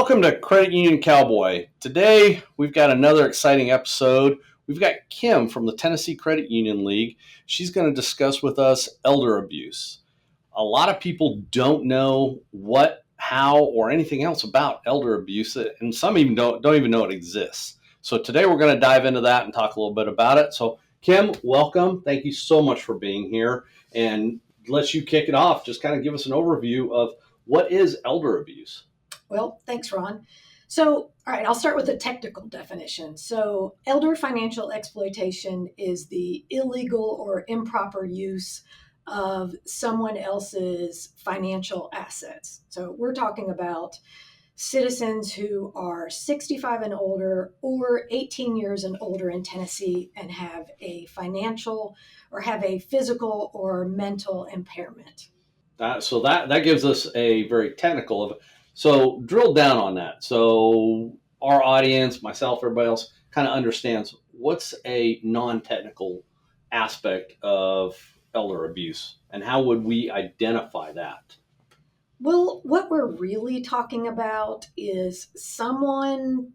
Welcome to Credit Union Cowboy. Today, we've got another exciting episode. We've got Kim from the Tennessee Credit Union League. She's going to discuss with us elder abuse. A lot of people don't know what, how, or anything else about elder abuse, and some even don't even know it exists. So today, we're going to dive into that and talk a little bit about it. So, Kim, welcome. Thank you so much for being here. And let you kick it off. Just kind of give us an overview of what is elder abuse. Well, thanks, Ron. So, all right, I'll start with the technical definition. So, elder financial exploitation is the illegal or improper use of someone else's financial assets. So, we're talking about citizens who are 65 and older or 18 years and older in Tennessee and have a financial or have a physical or mental impairment. So that gives us a very technical. So drill down on that. So our audience, myself, everybody else, kind of understands what's a non-technical aspect of elder abuse, and how would we identify that? Well, what we're really talking about is someone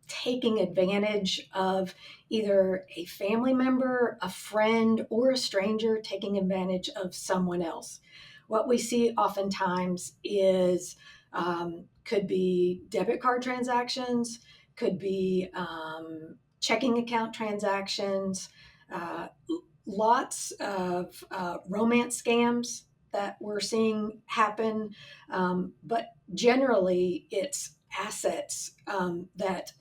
taking advantage of either a family member, a friend, or a stranger taking advantage of someone else. What we see oftentimes is could be debit card transactions, could be checking account transactions, uh, lots of romance scams that we're seeing happen. But generally, it's assets that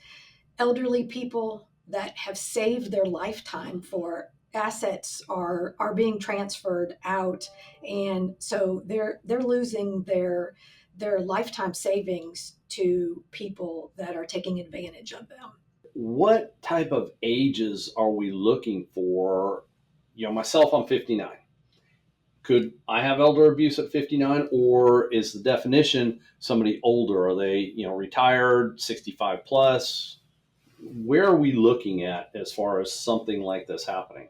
elderly people that have saved their lifetime for assets are being transferred out, and so they're losing their lifetime savings to people that are taking advantage of them. What type of ages are we looking for? Myself, I'm 59. Could I have elder abuse at 59, or is the definition somebody older? Are they, retired, 65 plus? Where are we looking at as far as something like this happening?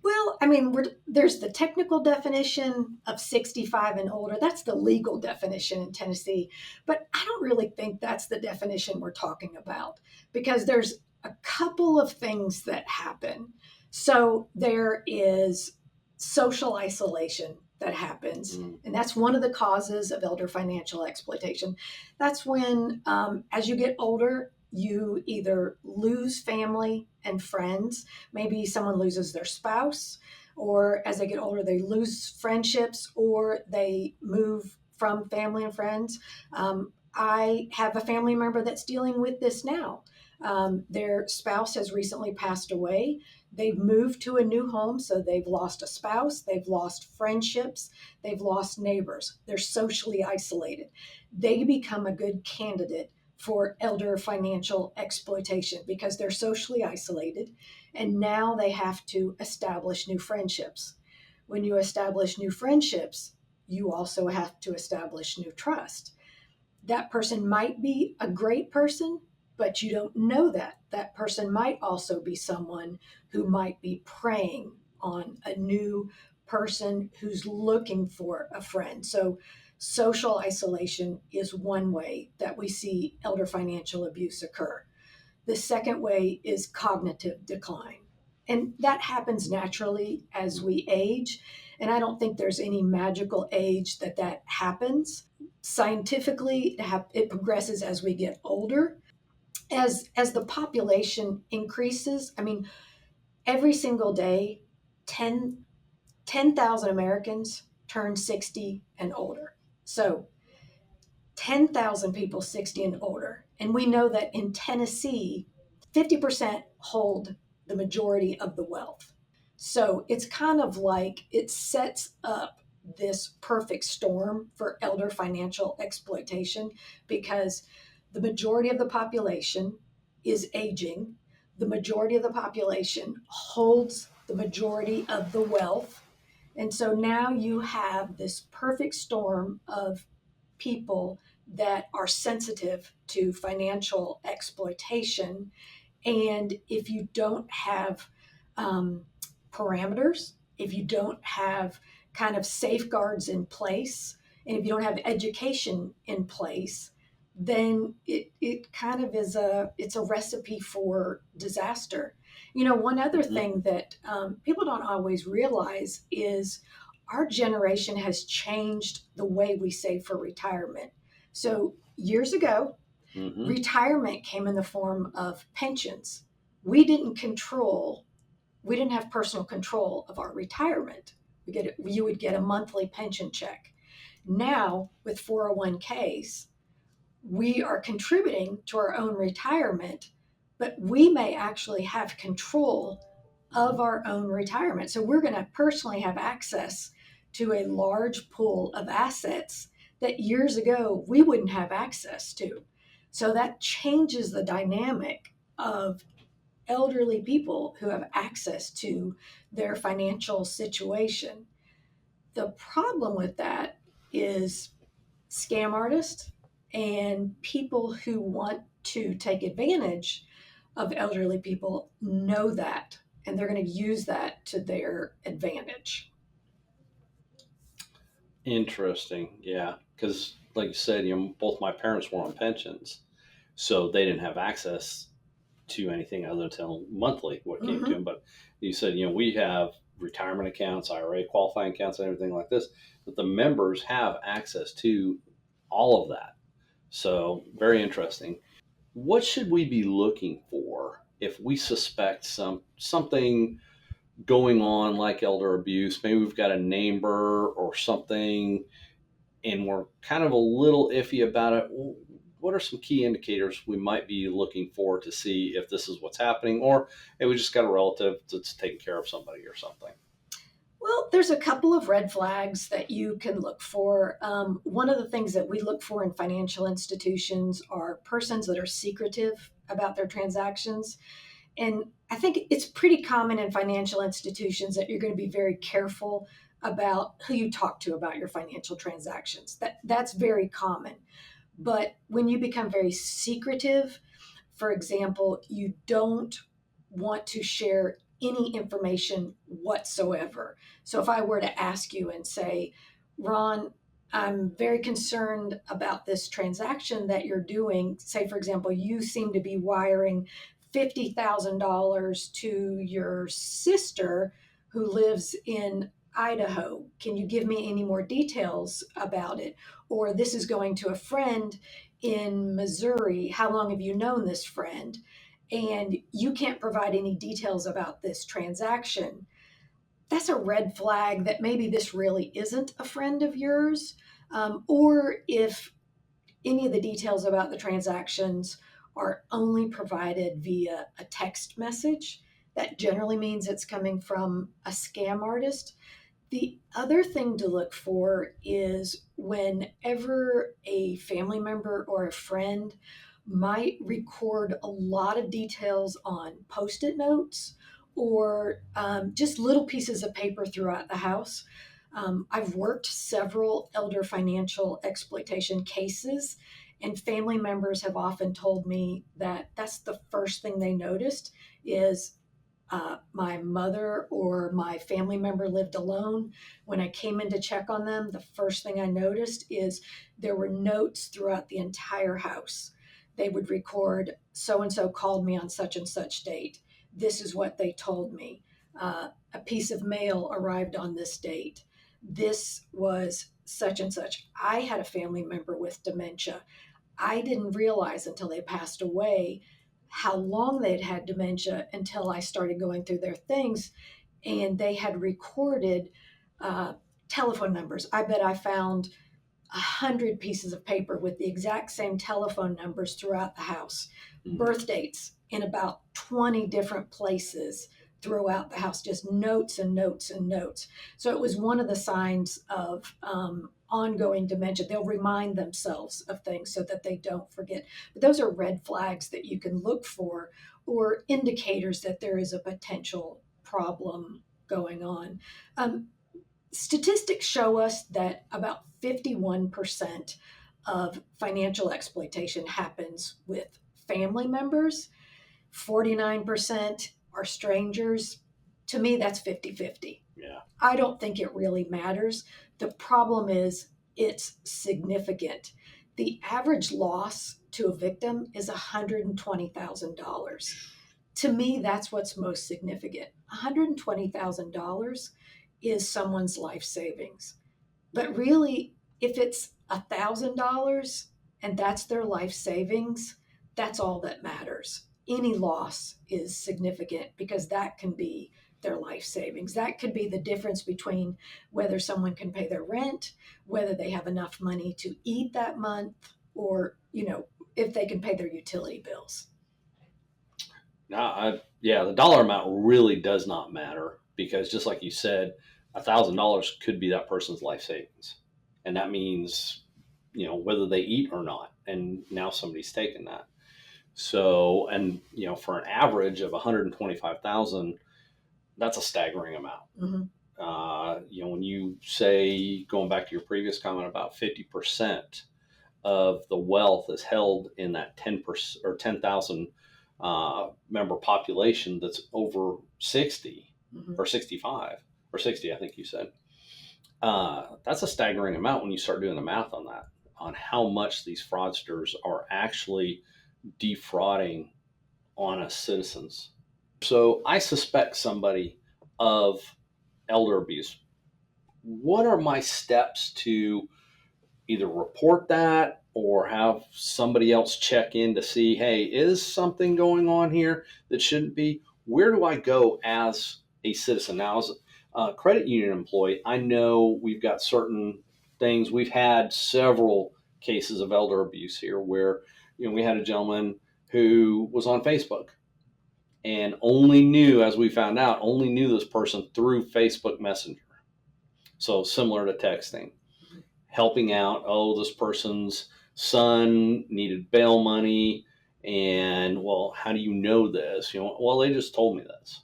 Well, I mean, there's the technical definition of 65 and older. That's the legal definition in Tennessee. But I don't really think that's the definition we're talking about, because there's a couple of things that happen. So there is social isolation that happens. And that's one of the causes of elder financial exploitation. That's when, as you get older, you either lose family and friends. Maybe someone loses their spouse, or as they get older, they lose friendships, or they move from family and friends. I have a family member that's dealing with this now. Their spouse has recently passed away. They've moved to a new home, so they've lost a spouse, they've lost friendships, they've lost neighbors. They're socially isolated. They become a good candidate for elder financial exploitation because they're socially isolated, and now they have to establish new friendships. When you establish new friendships, you also have to establish new trust. That person might be a great person, but you don't know that. That person might also be someone who might be preying on a new person who's looking for a friend. So, social isolation is one way that we see elder financial abuse occur. The second way is cognitive decline. And that happens naturally as we age. And I don't think there's any magical age that happens. Scientifically, it progresses as we get older. As the population increases, I mean, every single day, 10,000 Americans turn 60 and older. So 10,000 people 60 and older. And we know that in Tennessee, 50% hold the majority of the wealth. So it's kind of like it sets up this perfect storm for elder financial exploitation, because the majority of the population is aging. The majority of the population holds the majority of the wealth. And so now you have this perfect storm of people that are sensitive to financial exploitation. And if you don't have parameters, if you don't have kind of safeguards in place, and if you don't have education in place, then it kind of is it's a recipe for disaster. One other Hmm. thing that people don't always realize is our generation has changed the way we save for retirement. So years ago, Hmm. retirement came in the form of pensions. We didn't control, we didn't have personal control of our retirement. You would get a monthly pension check. Now, with 401ks, we are contributing to our own retirement, but we may actually have control of our own retirement. So we're going to personally have access to a large pool of assets that years ago we wouldn't have access to. So that changes the dynamic of elderly people who have access to their financial situation. The problem with that is scam artists and people who want to take advantage of elderly people know that, and they're going to use that to their advantage. Interesting. Yeah. Because, like you said, both my parents were on pensions, so they didn't have access to anything other than monthly what came to Hmm. them. But you said, we have retirement accounts, IRA qualifying accounts, and everything like this, but the members have access to all of that. So, very interesting. What should we be looking for if we suspect something going on like elder abuse? Maybe we've got a neighbor or something and we're kind of a little iffy about it. What are some key indicators we might be looking for to see if this is what's happening, or hey, we just got a relative that's taking care of somebody or something? Well, there's a couple of red flags that you can look for. One of the things that we look for in financial institutions are persons that are secretive about their transactions. And I think it's pretty common in financial institutions that you're going to be very careful about who you talk to about your financial transactions. That's very common. But when you become very secretive, for example, you don't want to share any information whatsoever. So if I were to ask you and say, Ron, I'm very concerned about this transaction that you're doing. Say, for example, you seem to be wiring $50,000 to your sister who lives in Idaho. Can you give me any more details about it? Or this is going to a friend in Missouri. How long have you known this friend? And you can't provide any details about this transaction. That's a red flag that maybe this really isn't a friend of yours. Or if any of the details about the transactions are only provided via a text message, that generally means it's coming from a scam artist. The other thing to look for is whenever a family member or a friend might record a lot of details on post it notes or just little pieces of paper throughout the house. I've worked several elder financial exploitation cases, and family members have often told me that that's the first thing they noticed is my mother or my family member lived alone. When I came in to check on them, the first thing I noticed is there were notes throughout the entire house. They would record, so and so called me on such and such date. This is what they told me. A piece of mail arrived on this date. This was such and such. I had a family member with dementia. I didn't realize until they passed away how long they'd had dementia until I started going through their things, and they had recorded uh, telephone numbers. I bet I found 100 pieces of paper with the exact same telephone numbers throughout the house, Mhm. birth dates in about 20 different places throughout the house, just notes and notes and notes. So it was one of the signs of ongoing dementia. They'll remind themselves of things so that they don't forget. But those are red flags that you can look for or indicators that there is a potential problem going on. Um, Statistics show us that about 51% of financial exploitation happens with family members, 49% are strangers. To me, that's 50-50. Yeah. I don't think it really matters. The problem is it's significant. the average loss to a victim is $120,000. To me, that's what's most significant. $120,000 is someone's life savings. But really, if it's $1,000 and that's their life savings, that's all that matters. Any loss is significant because that can be their life savings. That could be the difference between whether someone can pay their rent, whether they have enough money to eat that month, or, if they can pay their utility bills. Yeah, the dollar amount really does not matter because just like you said, $1,000 could be that person's life savings, and that means whether they eat or not. And now somebody's taken that. So, and for an average of 125,000, that's a staggering amount. Mm-hmm. When you say, going back to your previous comment about 50% of the wealth is held in that 10% or 10,000 member population that's over 60 Mm-hmm. or 65 or 60, I think you said. That's a staggering amount when you start doing the math on that, on how much these fraudsters are actually defrauding honest citizens. So I suspect somebody of elder abuse. What are my steps to either report that or have somebody else check in to see, hey, is something going on here that shouldn't be? Where do I go as a citizen? Now, as a credit union employee, I know we've got certain things. We've had several cases of elder abuse here where, we had a gentleman who was on Facebook and only knew, as we found out, only knew this person through Facebook Messenger. So similar to texting, helping out. Oh, this person's son needed bail money. And, well, how do you know this? Well, they just told me this.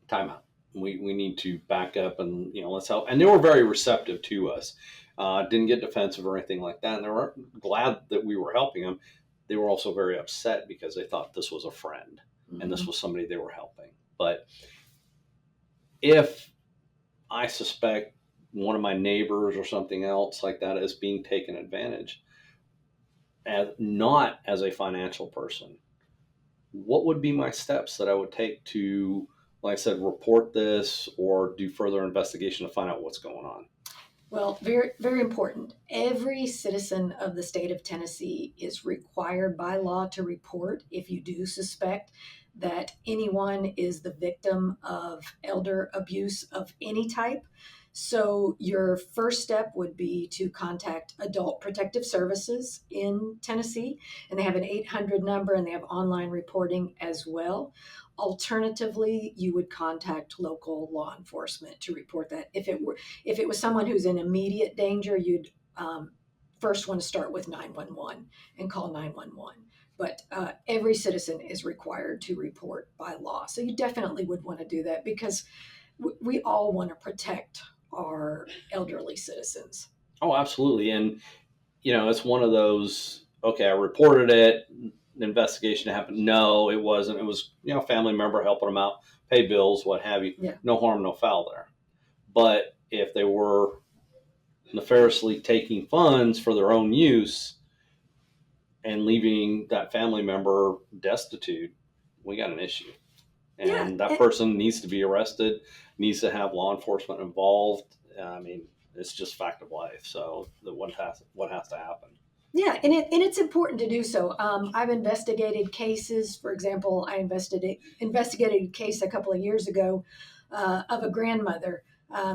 Timeout. We need to back up and, let's help. And they were very receptive to us. Didn't get defensive or anything like that. And they were glad that we were helping them. They were also very upset because they thought this was a friend and this was somebody they were helping. But if I suspect one of my neighbors or something else like that is being taken advantage, not as a financial person, what would be my steps that I would take to, like I said, report this or do further investigation to find out what's going on? Well, very, very important. Every citizen of the state of Tennessee is required by law to report if you do suspect that anyone is the victim of elder abuse of any type. So, your first step would be to contact Adult Protective Services in Tennessee, and they have an 800 number and they have online reporting as well. Alternatively, you would contact local law enforcement to report that. If it was someone who's in immediate danger, you'd first want to start with 911 and call 911. But every citizen is required to report by law. So you definitely would want to do that because we all want to protect our elderly citizens. Oh, absolutely. And, it's one of those, okay, I reported it, the investigation happened. No, it wasn't. It was, a family member helping them out, pay bills, what have you. Yeah. No harm, no foul there. But if they were nefariously taking funds for their own use and leaving that family member destitute, we got an issue. And that person needs to be arrested, needs to have law enforcement involved. I mean, it's just fact of life. So what has to happen? Yeah, and it's important to do so. I've investigated cases. For example, I investigated a case a couple of years ago of a grandmother.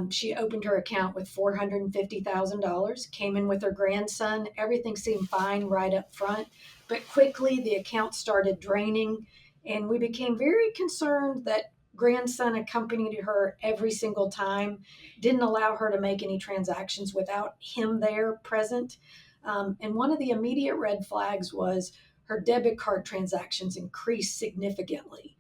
She opened her account with $450,000, came in with her grandson. Everything seemed fine right up front, but quickly the account started draining, and we became very concerned that grandson accompanied her every single time, didn't allow her to make any transactions without him there present. And one of the immediate red flags was her debit card transactions increased significantly.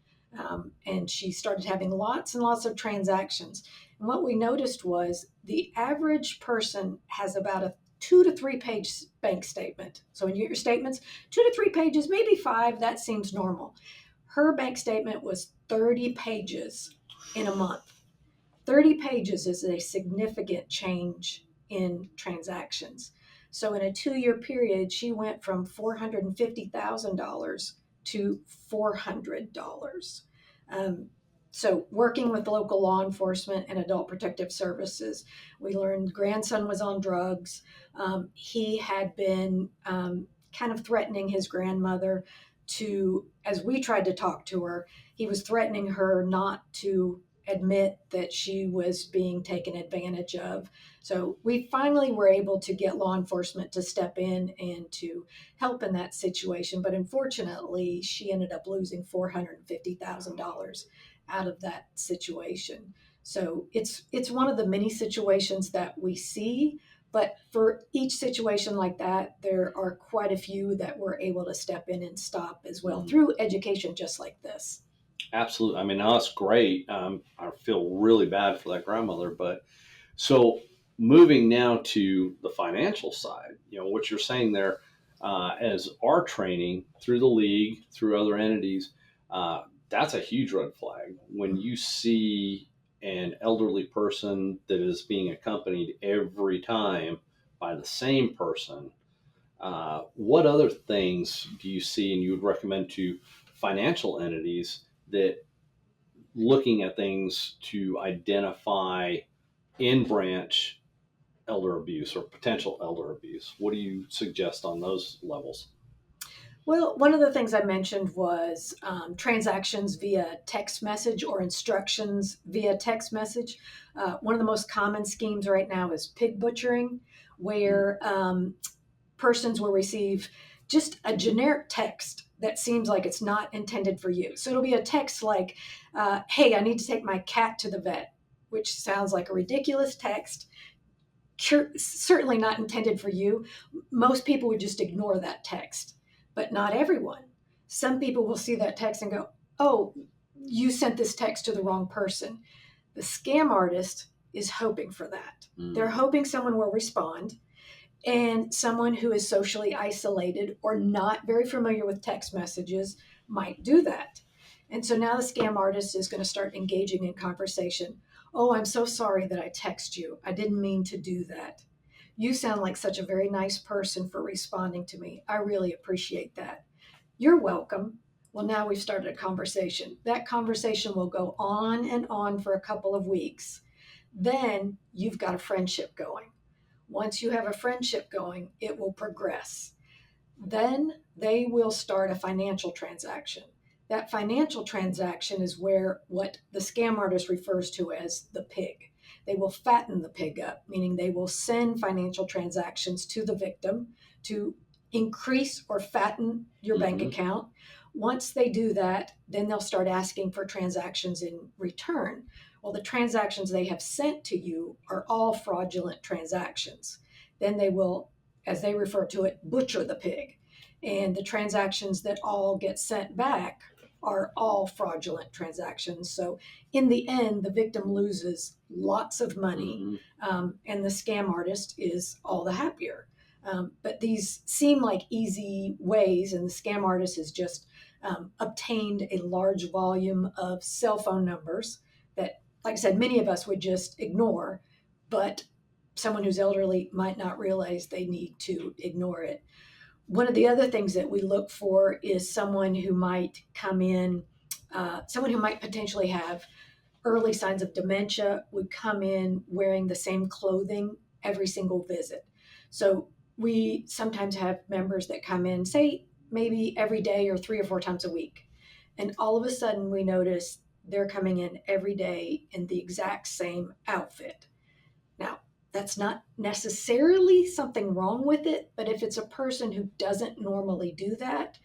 And she started having lots and lots of transactions. And what we noticed was the average person has about a 2 to 3 page bank statement. So when you get your statements, 2 to 3 pages, maybe 5, that seems normal. Her bank statement was 30 pages in a month. 30 pages is a significant change in transactions. So in a 2-year period, she went from $450,000 to $400. Um, so working with local law enforcement and adult protective services, we learned grandson was on drugs. He had been kind of threatening his grandmother to, as we tried to talk to her, he was threatening her not to admit that she was being taken advantage of. So we finally were able to get law enforcement to step in and to help in that situation. But unfortunately, she ended up losing $450,000 out of that situation. So it's one of the many situations that we see, but for each situation like that, there are quite a few that we're able to step in and stop as well Mm. through education just like this. Absolutely. I mean, no, that's great. I feel really bad for that grandmother, but so moving now to the financial side, what you're saying there, as our training through the league, through other entities, that's a huge red flag. When you see an elderly person that is being accompanied every time by the same person, what other things do you see and you would recommend to financial entities that looking at things to identify in branch elder abuse or potential elder abuse? What do you suggest on those levels? Well, one of the things I mentioned was transactions via text message or instructions via text message. One of the most common schemes right now is pig butchering, where persons will receive just a generic text that seems like it's not intended for you. So it'll be a text like, hey, I need to take my cat to the vet, which sounds like a ridiculous text, certainly not intended for you. Most people would just ignore that text, but not everyone. Some people will see that text and go, oh, you sent this text to the wrong person. The scam artist is hoping for that. They're Mm. hoping someone will respond, and someone who is socially isolated or not very familiar with text messages might do that. And so now the scam artist is going to start engaging in conversation. Oh, I'm so sorry that I text you. I didn't mean to do that. You sound like such a very nice person for responding to me. I really appreciate that. You're welcome. Well, now we've started a conversation. That conversation will go on and on for a couple of weeks. Then you've got a friendship going. Once you have a friendship going, it will progress. Then they will start a financial transaction. That financial transaction is where what the scam artist refers to as the pig. They will fatten the pig up, meaning they will send financial transactions to the victim to increase or fatten your bank Mm-hmm. account. Once they do that, then they'll start asking for transactions in return. Well, the transactions they have sent to you are all fraudulent transactions. Then they will, as they refer to it, butcher the pig. And the transactions that all get sent back are all fraudulent transactions. So, in the end, the victim loses lots of money, Mm-hmm. and the scam artist is all the happier. But these seem like easy ways, and the scam artist has just obtained a large volume of cell phone numbers that, like I said, many of us would just ignore, but someone who's elderly might not realize they need to ignore it. One of the other things that we look for is someone who might come in, someone who might potentially have early signs of dementia would come in wearing the same clothing every single visit. So we sometimes have members that come in, say, maybe every day or 3 or 4 times a week. And all of a sudden we notice they're coming in every day in the exact same outfit. Now, that's not necessarily something wrong with it, but if it's a person who doesn't normally do that,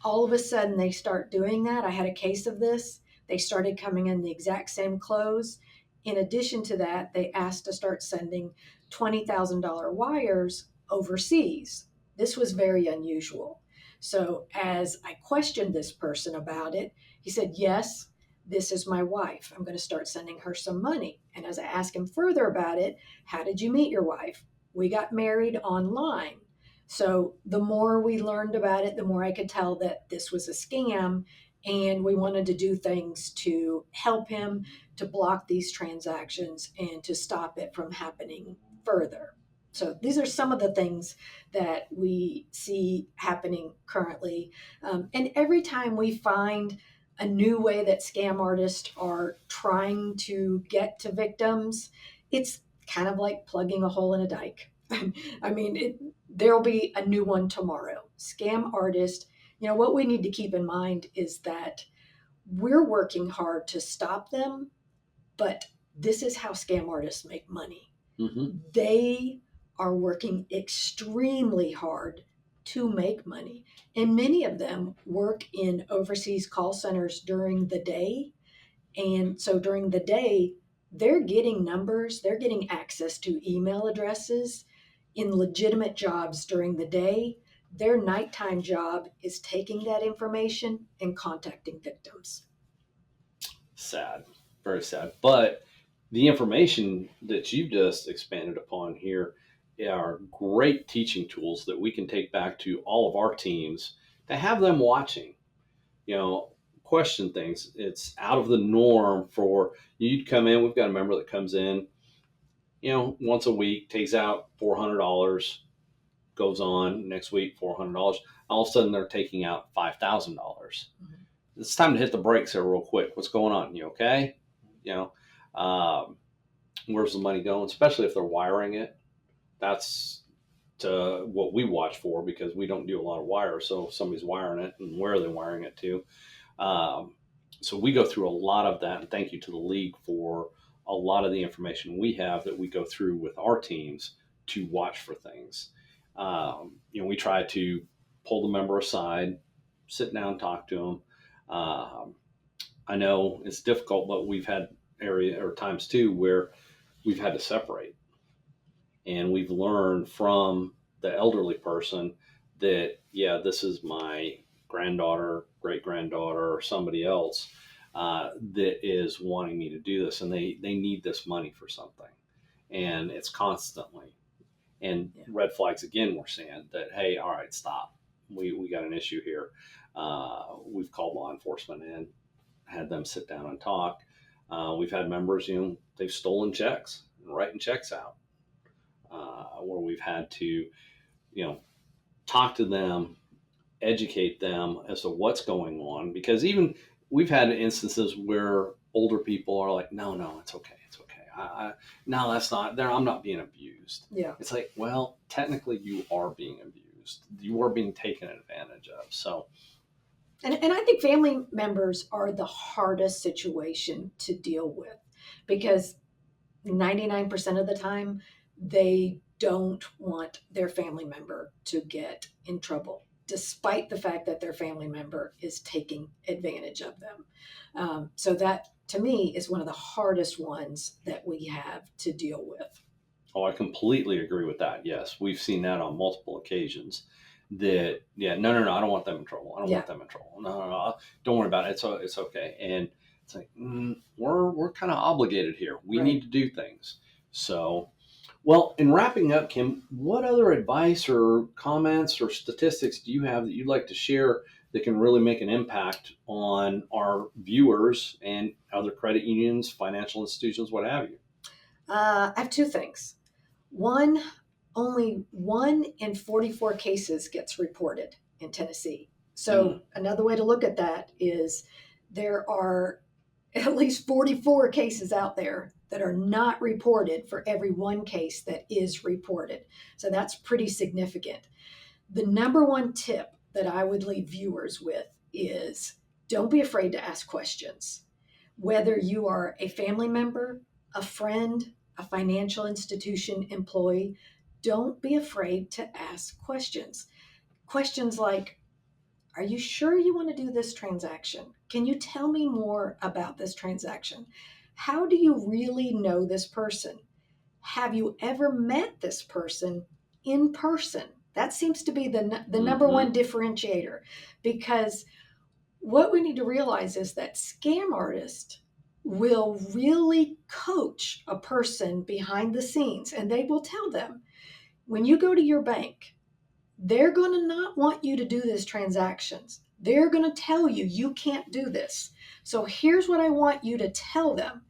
all of a sudden they start doing that. I had a case of this. They started coming in the exact same clothes. In addition to that, they asked to start sending $20,000 wires overseas. This was very unusual. So, as I questioned this person about it, he said, yes, this is my wife. I'm going to start sending her some money. And as I asked him further about it, how did you meet your wife? We got married online. So the more we learned about it, the more I could tell that this was a scam. And we wanted to do things to help him to block these transactions and to stop it from happening further. So these are some of the things that we see happening currently. And every time we find a new way that scam artists are trying to get to victims, it's kind of like plugging a hole in a dike. I mean, there'll be a new one tomorrow. Scam artists, what we need to keep in mind is that we're working hard to stop them, but this is how scam artists make money. Mm-hmm. They are working extremely hard to make money. And many of them work in overseas call centers during the day. And so during the day, they're getting numbers, they're getting access to email addresses in legitimate jobs during the day. Their nighttime job is taking that information and contacting victims. Sad, very sad. But the information that you just expanded upon here are great teaching tools that we can take back to all of our teams to have them watching, you know, question things. It's out of the norm for you to come in. We've got a member that comes in, once a week, takes out $400, goes on next week, $400. All of a sudden, they're taking out $5,000. Mhm. It's time to hit the brakes here real quick. What's going on? You okay? You know, where's the money going? Especially if they're wiring it. That's to what we watch for because we don't do a lot of wires. So if somebody's wiring it, and where are they wiring it to? Um, so we go through a lot of that. And thank you to the league for a lot of the information we have that we go through with our teams to watch for things. We try to pull the member aside, sit down, talk to them. I know it's difficult, but we've had area or times too where we've had to separate, and we've learned from the elderly person that this is my granddaughter, great granddaughter, or somebody else that is wanting me to do this, and they need this money for something, and it's constantly. And Yeah. red flags again. We're saying that, hey, all right, stop. We got an issue here. We've called law enforcement in, had them sit down and talk. We've had members, they've stolen checks and writing checks out, where we've had to, talk to them, educate them as to what's going on. Because even we've had instances where older people are like, no, it's okay. It's okay. No, that's not there. I'm not being abused. Yeah. It's like, well, technically you are being abused. You are being taken advantage of. So, And I think family members are the hardest situation to deal with because 99% of the time, they don't want their family member to get in trouble, despite the fact that their family member is taking advantage of them. So that, to me, is one of the hardest ones that we have to deal with. oh, I completely agree with that. Yes, we've seen that on multiple occasions. That no, I don't want them in trouble. I don't Yeah. want them in trouble. No, don't worry about it. It's okay. And it's like we're kind of obligated here. We Right. need to do things. So, well, in wrapping up, Kim, what other advice or comments or statistics do you have that you'd like to share that can really make an impact on our viewers and other credit unions, financial institutions, what have you? I have two things. One, only 1 in 44 cases gets reported in Tennessee. So another way to look at that is there are at least 44 cases out there that are not reported for every one case that is reported. So that's pretty significant. The number one tip that I would leave viewers with is don't be afraid to ask questions. Whether you are a family member, a friend, a financial institution employee, don't be afraid to ask questions. Questions like, are you sure you want to do this transaction? Can you tell me more about this transaction? How do you really know this person? Have you ever met this person in person? That seems to be the number one differentiator, because what we need to realize is that scam artists will really coach a person behind the scenes, and they will tell them, when you go to your bank, they're going to not want you to do this transactions. They're going to tell you you can't do this. So here's what I want you to tell them.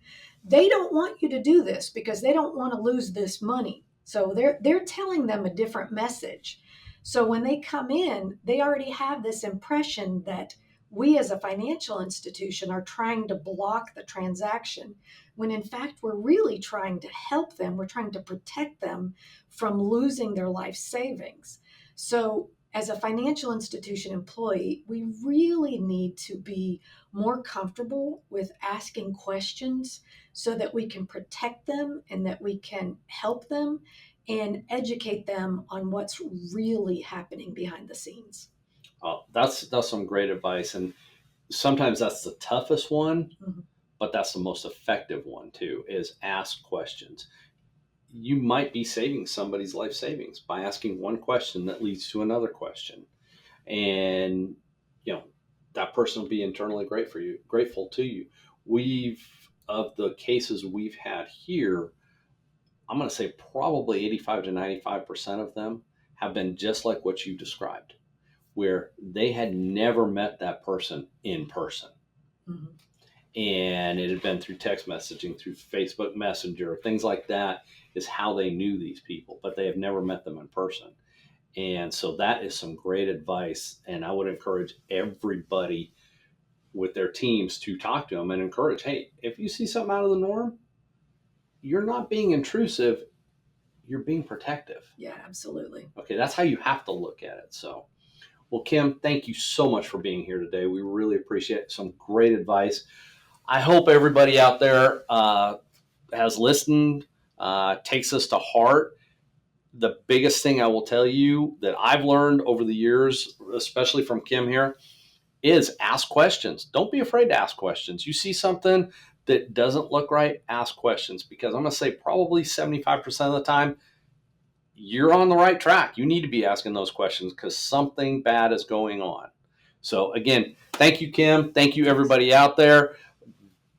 They don't want you to do this because they don't want to lose this money. So they're telling them a different message. So when they come in, they already have this impression that we as a financial institution are trying to block the transaction, when in fact we're really trying to help them. We're trying to protect them from losing their life savings. So as a financial institution employee, we really need to be more comfortable with asking questions so that we can protect them and that we can help them and educate them on what's really happening behind the scenes. Oh, that's some great advice, and sometimes that's the toughest one, Mhm. but that's the most effective one too. Is ask questions. You might be saving somebody's life savings by asking one question that leads to another question, and you know that person will be internally grateful to you. We've of the cases we've had here, I'm going to say probably 85 to 95% of them have been just like what you described, where they had never met that person in person. Mhm. And it had been through text messaging, through Facebook Messenger, things like that is how they knew these people, but they have never met them in person. And so that is some great advice. And I would encourage everybody with their teams to talk to them and encourage, hey, if you see something out of the norm, you're not being intrusive, you're being protective. Yeah, absolutely. Okay, that's how you have to look at it. So, well, Kim, thank you so much for being here today. We really appreciate some great advice. I hope everybody out there has listened, takes us to heart. The biggest thing I will tell you that I've learned over the years, especially from Kim here, is ask questions. Don't be afraid to ask questions. You see something that doesn't look right, ask questions, because I'm going to say probably 75% of the time, you're on the right track. You need to be asking those questions because something bad is going on. So, again, thank you, Kim. Thank you, everybody out there.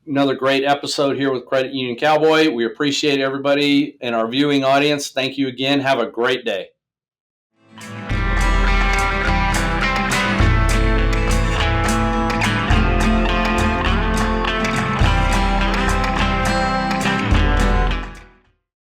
Another great episode here with Credit Union Cowboy. We appreciate everybody in our viewing audience. Thank you again. Have a great day.